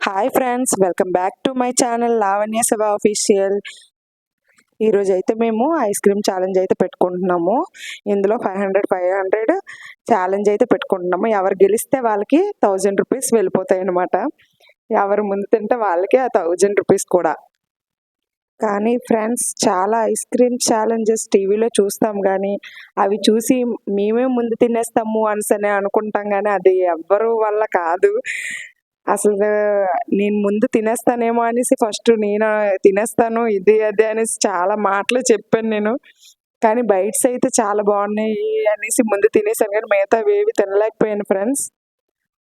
Hi friends, welcome back to my channel Lavanya Sabha official. ఈరోజు అయితే మేము ఐస్ క్రీమ్ ఛాలెంజ్ అయితే పెట్టుకుంటున్నాము. ఇందులో 500 ఛాలెంజ్ అయితే పెట్టుకుంటున్నాము. ఎవరు గెలిస్తే వాళ్ళకి 1000 రూపీస్ వెళ్ళిపోతాయి అన్నమాట. ఎవరు ముందు తింటే వాళ్ళకి ఆ 1000 రూపీస్ కూడా. కానీ ఫ్రెండ్స్, చాలా ఐస్ క్రీమ్ ఛాలెంజెస్ టీవీలో చూస్తాం కానీ అవి చూసి మేమే ముందు తినేస్తాము అనేసనే అనుకుంటాం కానీ అది ఎవ్వరు వల్ల కాదు. అసలు నేను ముందు తినేస్తానేమో అనేసి ఫస్ట్ నేను తినేస్తాను ఇది అది అనేసి చాలా మాటలు చెప్పాను నేను. కానీ బైట్స్ అయితే చాలా బాగున్నాయి అనేసి ముందు తినేసాను కానీ మిగతావి ఏవి తినలేకపోయాను ఫ్రెండ్స్.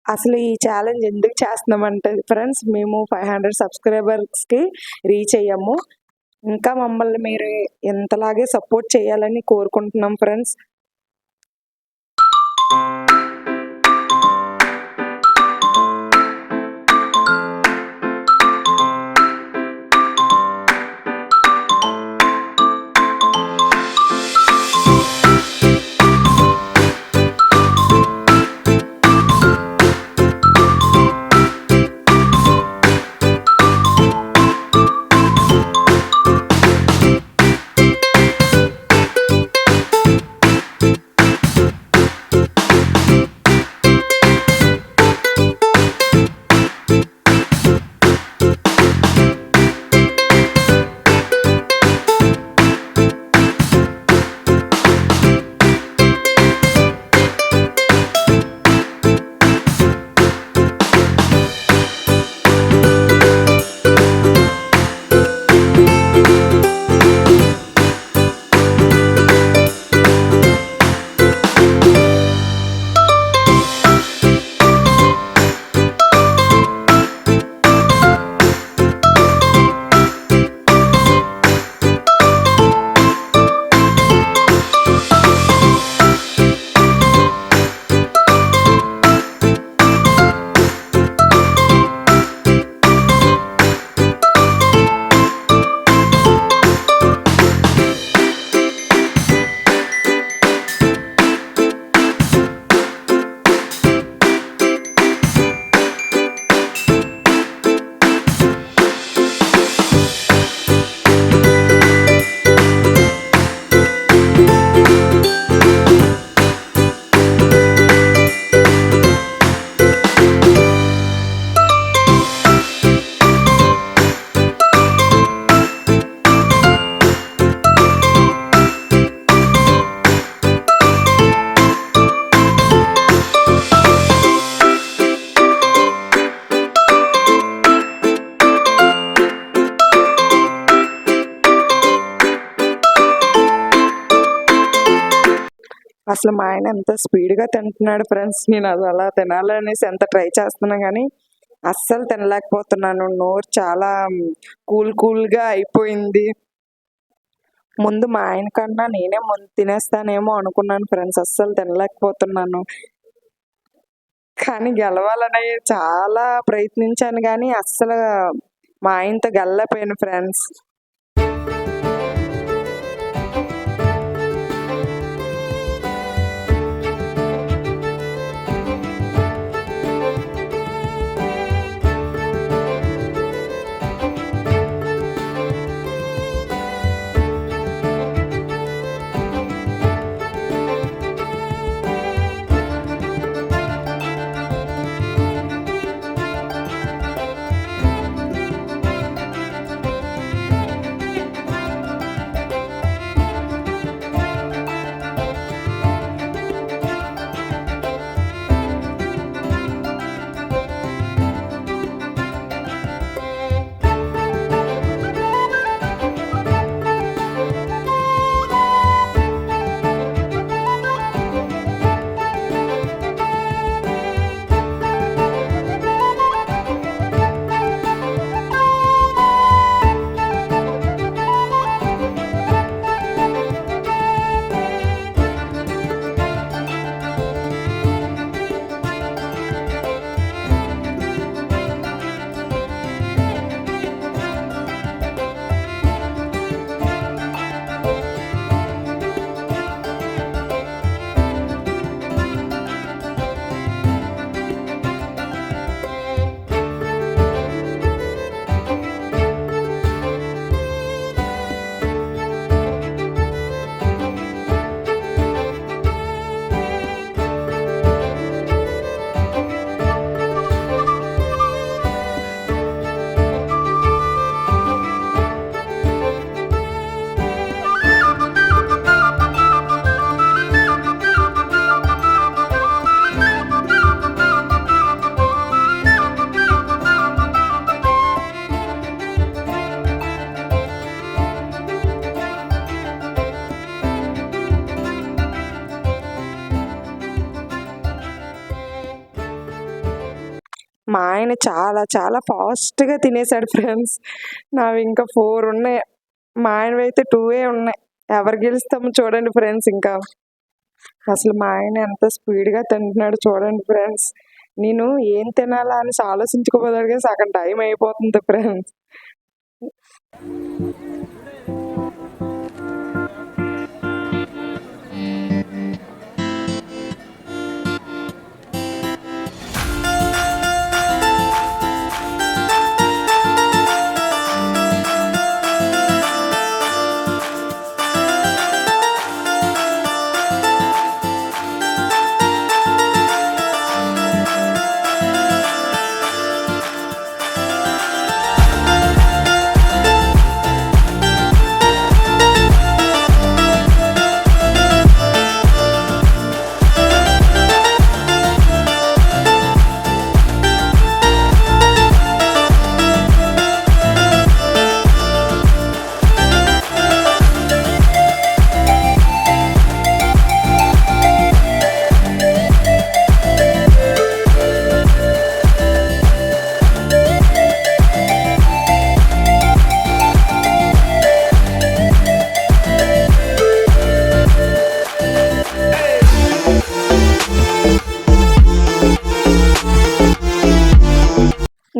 అసలు ఈ ఛాలెంజ్ ఎందుకు చేస్తున్నామంటే ఫ్రెండ్స్, మేము 500 సబ్స్క్రైబర్స్కి రీచ్ అయ్యాము. ఇంకా మమ్మల్ని మీరు ఎంతలాగే సపోర్ట్ చేయాలని కోరుకుంటున్నాం ఫ్రెండ్స్. అసలు మా ఆయన ఎంత స్పీడ్గా తింటున్నాడు ఫ్రెండ్స్. నేను అది అలా తినాలనేసి ఎంత ట్రై చేస్తున్నా కానీ అస్సలు తినలేకపోతున్నాను. నోరు చాలా కూల్గా అయిపోయింది. ముందు మా ఆయన కన్నా నేనే ముందు తినేస్తానేమో అనుకున్నాను ఫ్రెండ్స్. అస్సలు తినలేకపోతున్నాను. కానీ గెలవాలని చాలా ప్రయత్నించాను కానీ అస్సలు మా ఆయనతో గెలలేకపోయాను ఫ్రెండ్స్. మా ఆయన చాలా చాలా ఫాస్ట్గా తినేసాడు ఫ్రెండ్స్. నావి ఇంకా 4 ఉన్నాయి. మా ఆయనవైతే 2 ఉన్నాయి. ఎవరు గెలుస్తామో చూడండి ఫ్రెండ్స్. ఇంకా అసలు మా ఆయన ఎంత స్పీడ్గా తింటున్నాడు చూడండి ఫ్రెండ్స్. నేను ఏం తినాలా అని ఆలోచించుకోపోదడిగా సగం టైం అయిపోతుంది ఫ్రెండ్స్.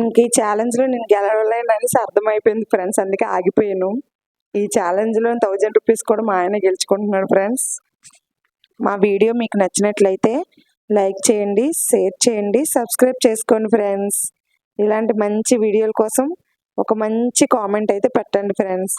ఇంక ఈ ఛాలెంజ్లో నేను గెలవలేననేసి అర్థమైపోయింది ఫ్రెండ్స్. అందుకే ఆగిపోయాను. ఈ ఛాలెంజ్లో 1000 రూపీస్ కూడా మా ఆయన గెలుచుకుంటున్నాడు ఫ్రెండ్స్. మా వీడియో మీకు నచ్చినట్లయితే లైక్ చేయండి, షేర్ చేయండి, సబ్స్క్రైబ్ చేసుకోండి ఫ్రెండ్స్. ఇలాంటి మంచి వీడియోల కోసం ఒక మంచి కామెంట్ అయితే పెట్టండి ఫ్రెండ్స్.